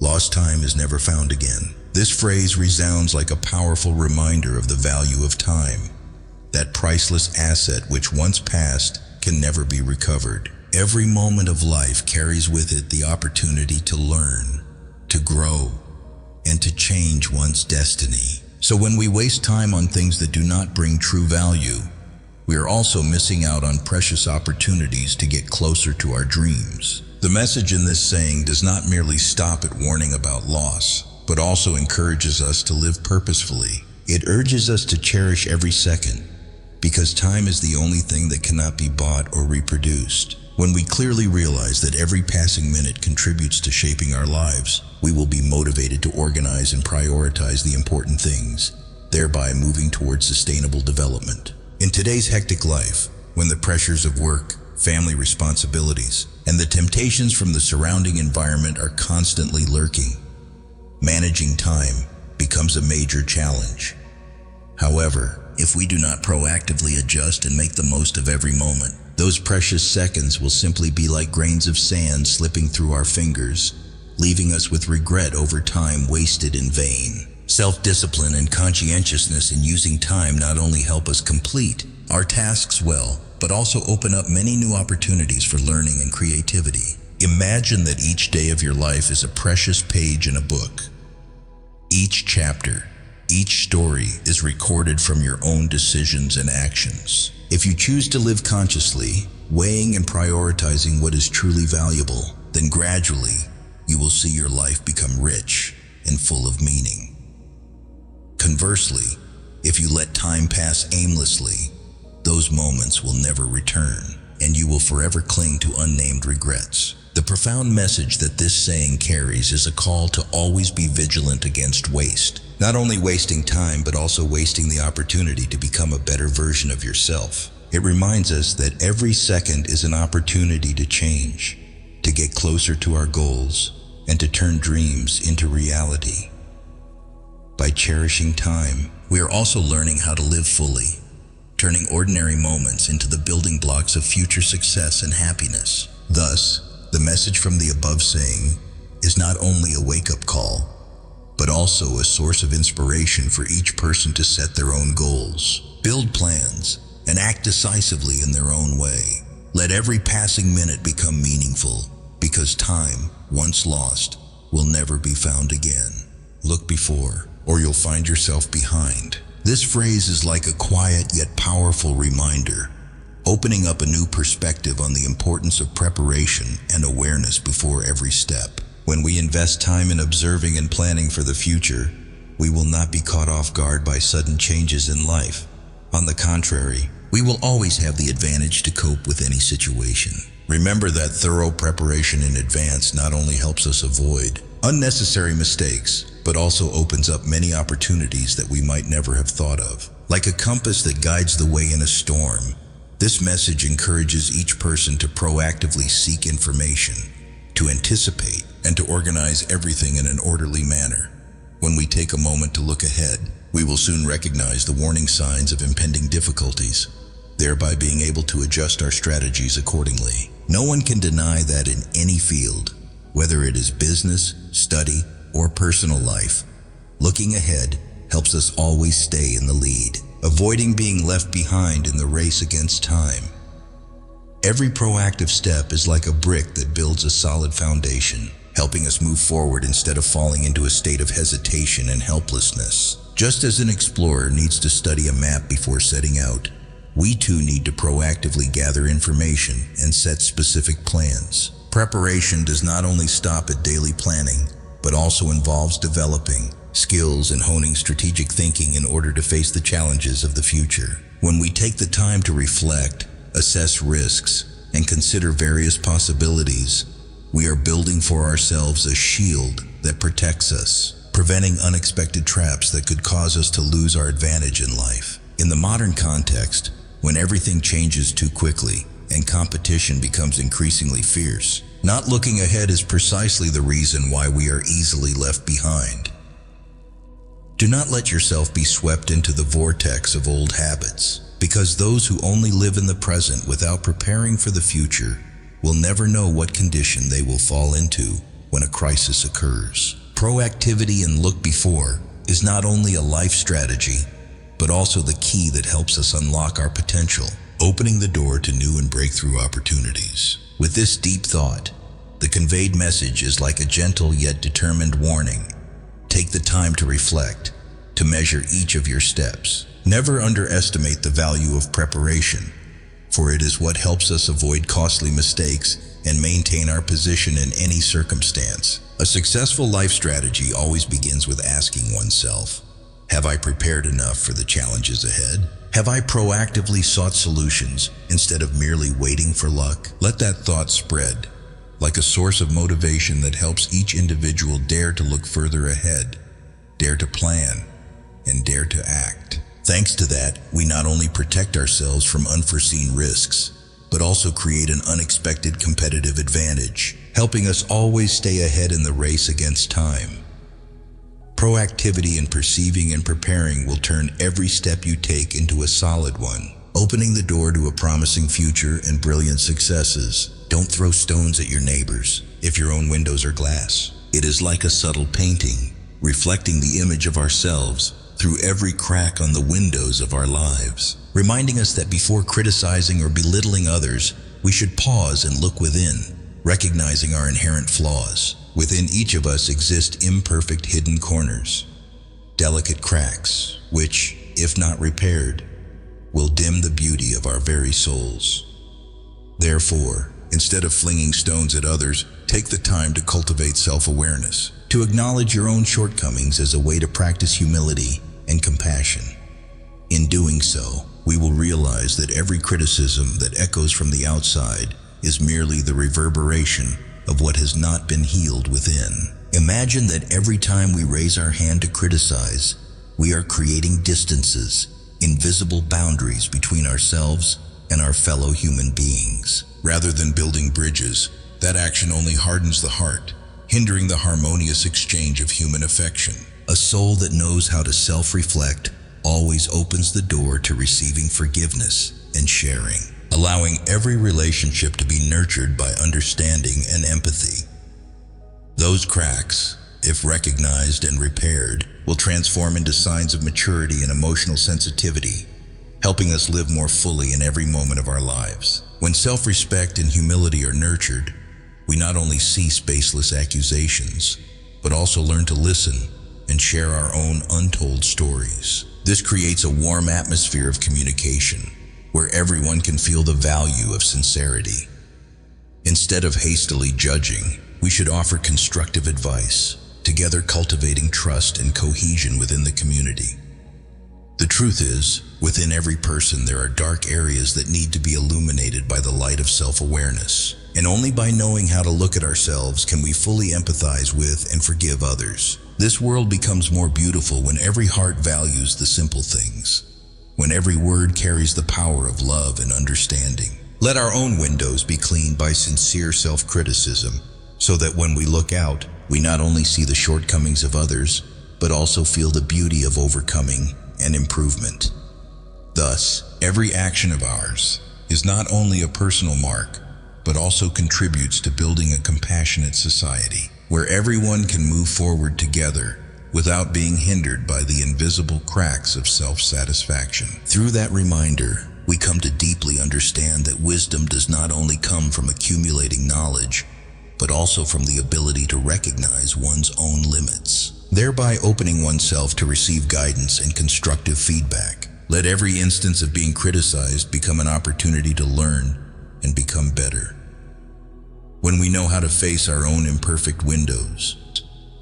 Lost time is never found again. This phrase resounds like a powerful reminder of the value of time, that priceless asset which once passed can never be recovered. Every moment of life carries with it the opportunity to learn, to grow, and to change one's destiny. So when we waste time on things that do not bring true value, we are also missing out on precious opportunities to get closer to our dreams. The message in this saying does not merely stop at warning about loss, but also encourages us to live purposefully. It urges us to cherish every second, because time is the only thing that cannot be bought or reproduced. When we clearly realize that every passing minute contributes to shaping our lives, we will be motivated to organize and prioritize the important things, thereby moving towards sustainable development. In today's hectic life, when the pressures of work, family responsibilities, and the temptations from the surrounding environment are constantly lurking, managing time becomes a major challenge. However, if we do not proactively adjust and make the most of every moment, those precious seconds will simply be like grains of sand slipping through our fingers, leaving us with regret over time wasted in vain. Self-discipline and conscientiousness in using time not only help us complete our tasks well, but also open up many new opportunities for learning and creativity. Imagine that each day of your life is a precious page in a book. Each chapter, each story is recorded from your own decisions and actions. If you choose to live consciously, weighing and prioritizing what is truly valuable, then gradually you will see your life become rich and full of meaning. Conversely, if you let time pass aimlessly, those moments will never return, and you will forever cling to unnamed regrets. The profound message that this saying carries is a call to always be vigilant against waste. Not only wasting time, but also wasting the opportunity to become a better version of yourself. It reminds us that every second is an opportunity to change, to get closer to our goals, and to turn dreams into reality. By cherishing time, we are also learning how to live fully, turning ordinary moments into the building blocks of future success and happiness. Thus, the message from the above saying is not only a wake-up call, but also a source of inspiration for each person to set their own goals, build plans, and act decisively in their own way. Let every passing minute become meaningful, because time, once lost, will never be found again. Look before, or you'll find yourself behind. This phrase is like a quiet yet powerful reminder, opening up a new perspective on the importance of preparation and awareness before every step. When we invest time in observing and planning for the future, we will not be caught off guard by sudden changes in life. On the contrary, we will always have the advantage to cope with any situation. Remember that thorough preparation in advance not only helps us avoid unnecessary mistakes, but also opens up many opportunities that we might never have thought of. Like a compass that guides the way in a storm, this message encourages each person to proactively seek information, to anticipate, and to organize everything in an orderly manner. When we take a moment to look ahead, we will soon recognize the warning signs of impending difficulties, thereby being able to adjust our strategies accordingly. No one can deny that in any field, whether it is business, study, or personal life, looking ahead helps us always stay in the lead, avoiding being left behind in the race against time. Every proactive step is like a brick that builds a solid foundation, helping us move forward instead of falling into a state of hesitation and helplessness. Just as an explorer needs to study a map before setting out, we too need to proactively gather information and set specific plans. Preparation does not only stop at daily planning, but also involves developing skills and honing strategic thinking in order to face the challenges of the future. When we take the time to reflect, assess risks, and consider various possibilities, we are building for ourselves a shield that protects us, preventing unexpected traps that could cause us to lose our advantage in life. In the modern context, when everything changes too quickly and competition becomes increasingly fierce, not looking ahead is precisely the reason why we are easily left behind. Do not let yourself be swept into the vortex of old habits, because those who only live in the present without preparing for the future will never know what condition they will fall into. when a crisis occurs. Proactivity and look before is not only a life strategy, but also the key that helps us unlock our potential, opening the door to new and breakthrough opportunities. With this deep thought, the conveyed message is like a gentle yet determined warning. Take the time to reflect, to measure each of your steps. Never underestimate the value of preparation, for it is what helps us avoid costly mistakes and maintain our position in any circumstance. A successful life strategy always begins with asking oneself, have I prepared enough for the challenges ahead? Have I proactively sought solutions instead of merely waiting for luck? Let that thought spread, like a source of motivation that helps each individual dare to look further ahead, dare to plan, and dare to act. Thanks to that, we not only protect ourselves from unforeseen risks, but also create an unexpected competitive advantage, helping us always stay ahead in the race against time. Proactivity in perceiving and preparing will turn every step you take into a solid one, opening the door to a promising future and brilliant successes. Don't throw stones at your neighbors if your own windows are glass. It is like a subtle painting, reflecting the image of ourselves through every crack on the windows of our lives, reminding us that before criticizing or belittling others, we should pause and look within, recognizing our inherent flaws. Within each of us exist imperfect hidden corners, delicate cracks, which, if not repaired, will dim the beauty of our very souls. Therefore, instead of flinging stones at others, take the time to cultivate self-awareness, to acknowledge your own shortcomings as a way to practice humility and compassion. In doing so, we will realize that every criticism that echoes from the outside is merely the reverberation of what has not been healed within. Imagine that every time we raise our hand to criticize, we are creating distances, invisible boundaries between ourselves and our fellow human beings. Rather than building bridges, that action only hardens the heart, hindering the harmonious exchange of human affection. A soul that knows how to self-reflect always opens the door to receiving forgiveness and sharing, allowing every relationship to be nurtured by understanding and empathy. Those cracks, if recognized and repaired, will transform into signs of maturity and emotional sensitivity, helping us live more fully in every moment of our lives. When self-respect and humility are nurtured, we not only cease baseless accusations, but also learn to listen and share our own untold stories. This creates a warm atmosphere of communication, where everyone can feel the value of sincerity. Instead of hastily judging, we should offer constructive advice, together cultivating trust and cohesion within the community. The truth is, within every person there are dark areas that need to be illuminated by the light of self-awareness. And only by knowing how to look at ourselves can we fully empathize with and forgive others. This world becomes more beautiful when every heart values the simple things, when every word carries the power of love and understanding. Let our own windows be cleaned by sincere self-criticism, so that when we look out, we not only see the shortcomings of others, but also feel the beauty of overcoming and improvement. Thus, every action of ours is not only a personal mark, but also contributes to building a compassionate society, where everyone can move forward together without being hindered by the invisible cracks of self-satisfaction. Through that reminder, we come to deeply understand that wisdom does not only come from accumulating knowledge, but also from the ability to recognize one's own limits, thereby opening oneself to receive guidance and constructive feedback. Let every instance of being criticized become an opportunity to learn and become better. When we know how to face our own imperfect windows,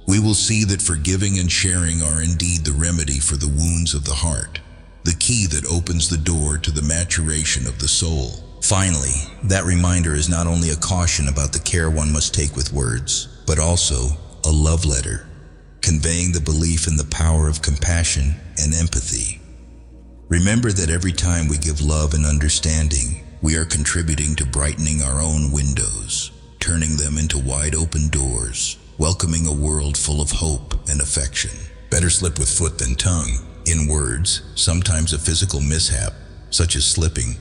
we will see that forgiving and sharing are indeed the remedy for the wounds of the heart, the key that opens the door to the maturation of the soul. Finally, that reminder is not only a caution about the care one must take with words, but also a love letter, conveying the belief in the power of compassion and empathy. Remember that every time we give love and understanding, we are contributing to brightening our own windows, turning them into wide open doors, welcoming a world full of hope and affection. Better slip with foot than tongue. In words, sometimes a physical mishap, such as slipping,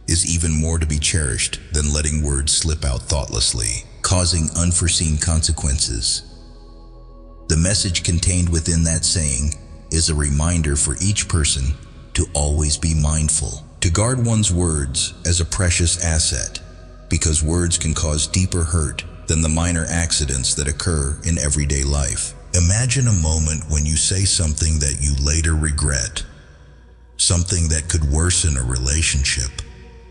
is even more to be cherished than letting words slip out thoughtlessly. causing unforeseen consequences. The message contained within that saying is a reminder for each person to always be mindful, to guard one's words as a precious asset, because words can cause deeper hurt than the minor accidents that occur in everyday life. Imagine a moment when you say something that you later regret, something that could worsen a relationship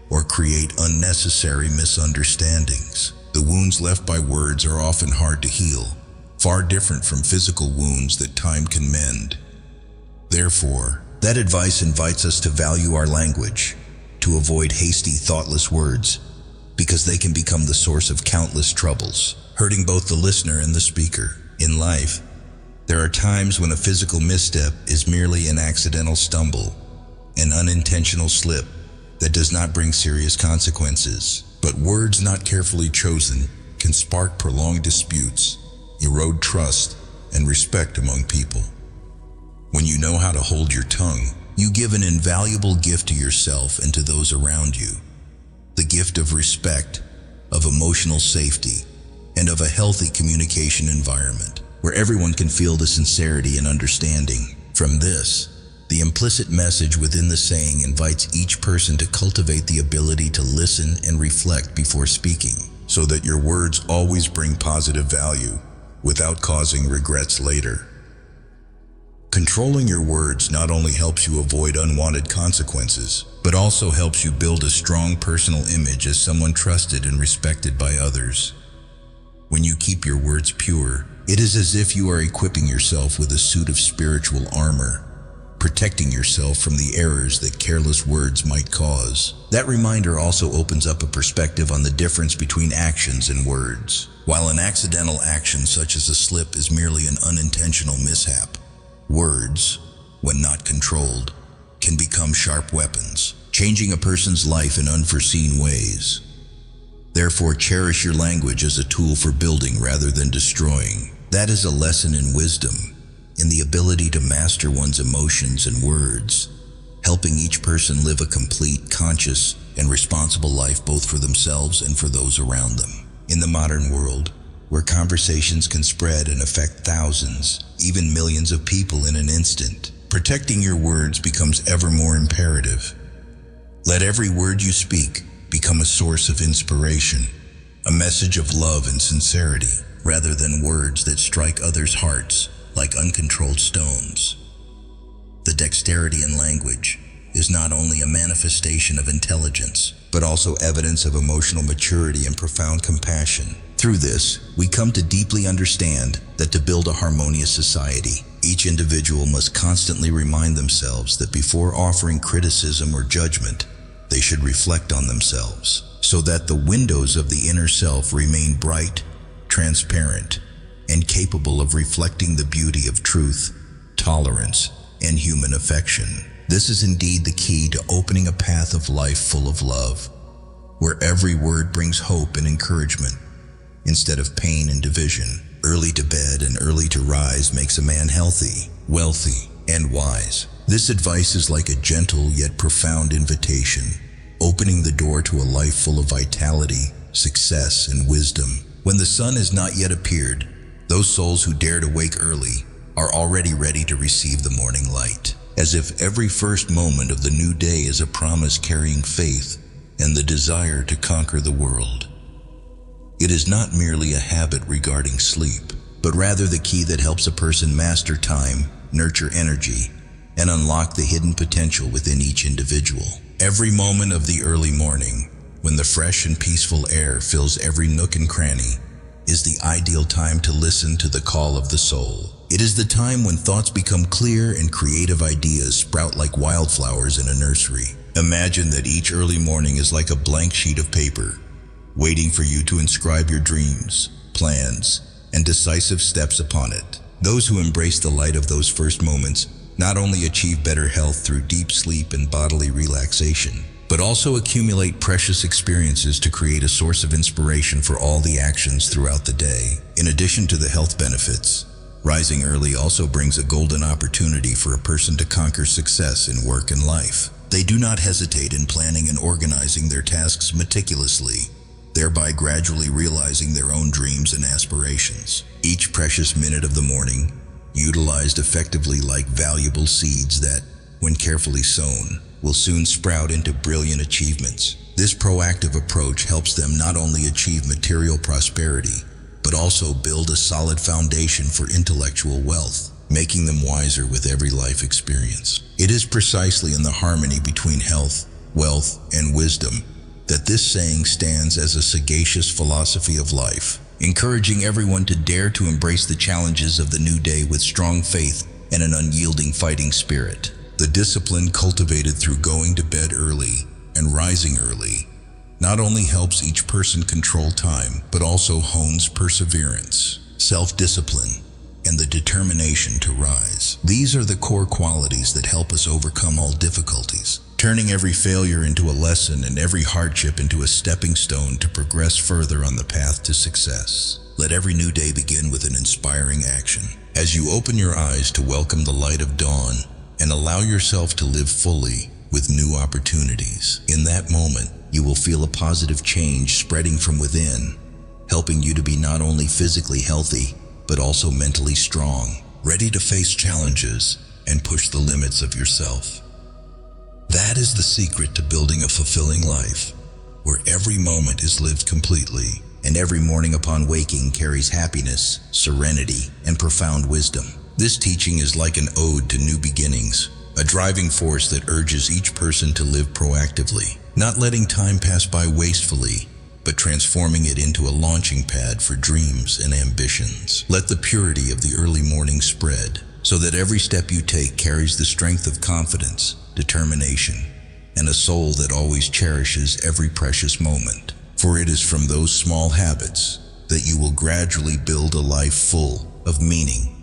or create unnecessary misunderstandings. The wounds left by words are often hard to heal, far different from physical wounds that time can mend. Therefore, that advice invites us to value our language, to avoid hasty, thoughtless words, because they can become the source of countless troubles, hurting both the listener and the speaker. In life, there are times when a physical misstep is merely an accidental stumble, an unintentional slip that does not bring serious consequences. But words not carefully chosen can spark prolonged disputes, erode trust and respect among people. When you know how to hold your tongue, you give an invaluable gift to yourself and to those around you. The gift of respect, of emotional safety, and of a healthy communication environment where everyone can feel the sincerity and understanding. From this, the implicit message within the saying invites each person to cultivate the ability to listen and reflect before speaking, so that your words always bring positive value without causing regrets later. Controlling your words not only helps you avoid unwanted consequences, but also helps you build a strong personal image as someone trusted and respected by others. When you keep your words pure, it is as if you are equipping yourself with a suit of spiritual armor, protecting yourself from the errors that careless words might cause. That reminder also opens up a perspective on the difference between actions and words. While an accidental action such as a slip is merely an unintentional mishap, words, when not controlled, can become sharp weapons, changing a person's life in unforeseen ways. Therefore, cherish your language as a tool for building rather than destroying. That is a lesson in wisdom, in the ability to master one's emotions and words, helping each person live a complete, conscious, and responsible life both for themselves and for those around them. In the modern world, where conversations can spread and affect thousands, even millions of people in an instant, protecting your words becomes ever more imperative. Let every word you speak become a source of inspiration, a message of love and sincerity, rather than words that strike others' hearts like uncontrolled stones. The dexterity in language is not only a manifestation of intelligence, but also evidence of emotional maturity and profound compassion. Through this, we come to deeply understand that to build a harmonious society, each individual must constantly remind themselves that before offering criticism or judgment, they should reflect on themselves, so that the windows of the inner self remain bright, transparent, and capable of reflecting the beauty of truth, tolerance, and human affection. This is indeed the key to opening a path of life full of love, where every word brings hope and encouragement, instead of pain and division. Early to bed and early to rise makes a man healthy, wealthy, and wise. This advice is like a gentle yet profound invitation, opening the door to a life full of vitality, success, and wisdom. When the sun has not yet appeared, those souls who dare to wake early are already ready to receive the morning light, as if every first moment of the new day is a promise carrying faith and the desire to conquer the world. It is not merely a habit regarding sleep, but rather the key that helps a person master time, nurture energy, and unlock the hidden potential within each individual. Every moment of the early morning, when the fresh and peaceful air fills every nook and cranny, is the ideal time to listen to the call of the soul. It is the time when thoughts become clear and creative ideas sprout like wildflowers in a nursery. Imagine that each early morning is like a blank sheet of paper, waiting for you to inscribe your dreams, plans, and decisive steps upon it. Those who embrace the light of those first moments not only achieve better health through deep sleep and bodily relaxation, but also accumulate precious experiences to create a source of inspiration for all the actions throughout the day. In addition to the health benefits, rising early also brings a golden opportunity for a person to conquer success in work and life. They do not hesitate in planning and organizing their tasks meticulously, thereby gradually realizing their own dreams and aspirations. Each precious minute of the morning, utilized effectively like valuable seeds that, when carefully sown, will soon sprout into brilliant achievements. This proactive approach helps them not only achieve material prosperity, but also build a solid foundation for intellectual wealth, making them wiser with every life experience. It is precisely in the harmony between health, wealth, and wisdom that this saying stands as a sagacious philosophy of life, encouraging everyone to dare to embrace the challenges of the new day with strong faith and an unyielding fighting spirit. The discipline cultivated through going to bed early and rising early not only helps each person control time, but also hones perseverance, self-discipline, and the determination to rise. These are the core qualities that help us overcome all difficulties, turning every failure into a lesson and every hardship into a stepping stone to progress further on the path to success. Let every new day begin with an inspiring action. As you open your eyes to welcome the light of dawn and allow yourself to live fully with new opportunities, in that moment, you will feel a positive change spreading from within, helping you to be not only physically healthy, but also mentally strong, ready to face challenges and push the limits of yourself. That is the secret to building a fulfilling life, where every moment is lived completely, and every morning upon waking carries happiness, serenity, and profound wisdom. This teaching is like an ode to new beginnings, a driving force that urges each person to live proactively, not letting time pass by wastefully, but transforming it into a launching pad for dreams and ambitions. Let the purity of the early morning spread, so that every step you take carries the strength of confidence, determination, and a soul that always cherishes every precious moment. For it is from those small habits that you will gradually build a life full of meaning,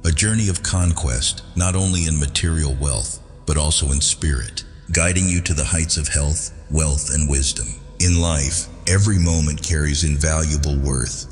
a journey of conquest, not only in material wealth, but also in spirit, guiding you to the heights of health, wealth, and wisdom. In life, every moment carries invaluable worth,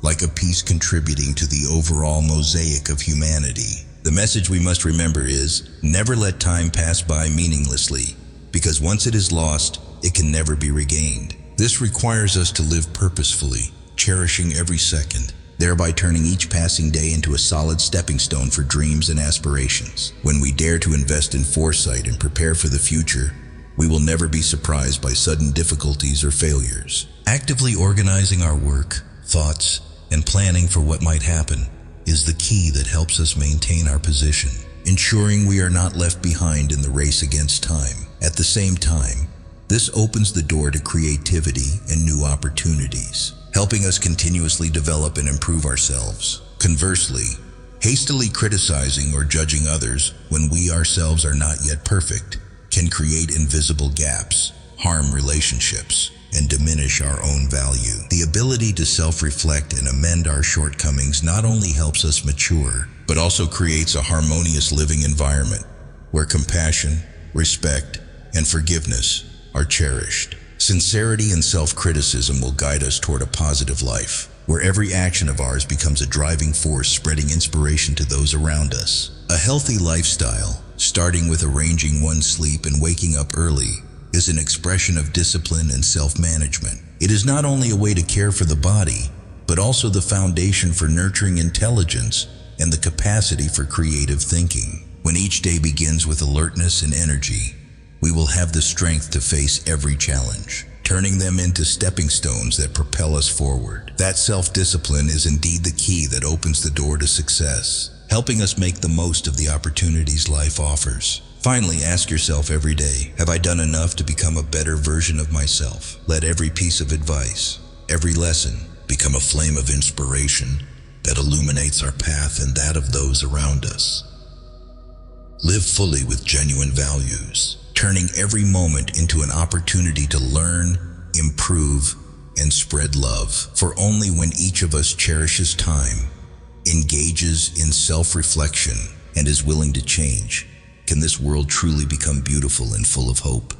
like a piece contributing to the overall mosaic of humanity. The message we must remember is, never let time pass by meaninglessly, because once it is lost, it can never be regained. This requires us to live purposefully, cherishing every second, thereby turning each passing day into a solid stepping stone for dreams and aspirations. When we dare to invest in foresight and prepare for the future, we will never be surprised by sudden difficulties or failures. Actively organizing our work, thoughts, and planning for what might happen is the key that helps us maintain our position, ensuring we are not left behind in the race against time. At the same time, this opens the door to creativity and new opportunities, helping us continuously develop and improve ourselves. Conversely, hastily criticizing or judging others when we ourselves are not yet perfect can create invisible gaps, harm relationships, and diminish our own value. The ability to self-reflect and amend our shortcomings not only helps us mature, but also creates a harmonious living environment where compassion, respect, and forgiveness are cherished. Sincerity and self-criticism will guide us toward a positive life, where every action of ours becomes a driving force spreading inspiration to those around us. A healthy lifestyle, starting with arranging one's sleep and waking up early, is an expression of discipline and self-management. It is not only a way to care for the body, but also the foundation for nurturing intelligence and the capacity for creative thinking. When each day begins with alertness and energy, we will have the strength to face every challenge, turning them into stepping stones that propel us forward. That self-discipline is indeed the key that opens the door to success, helping us make the most of the opportunities life offers. Finally, ask yourself every day, have I done enough to become a better version of myself? Let every piece of advice, every lesson, become a flame of inspiration that illuminates our path and that of those around us. Live fully with genuine values, turning every moment into an opportunity to learn, improve, and spread love. For only when each of us cherishes time, engages in self-reflection, and is willing to change, can this world truly become beautiful and full of hope.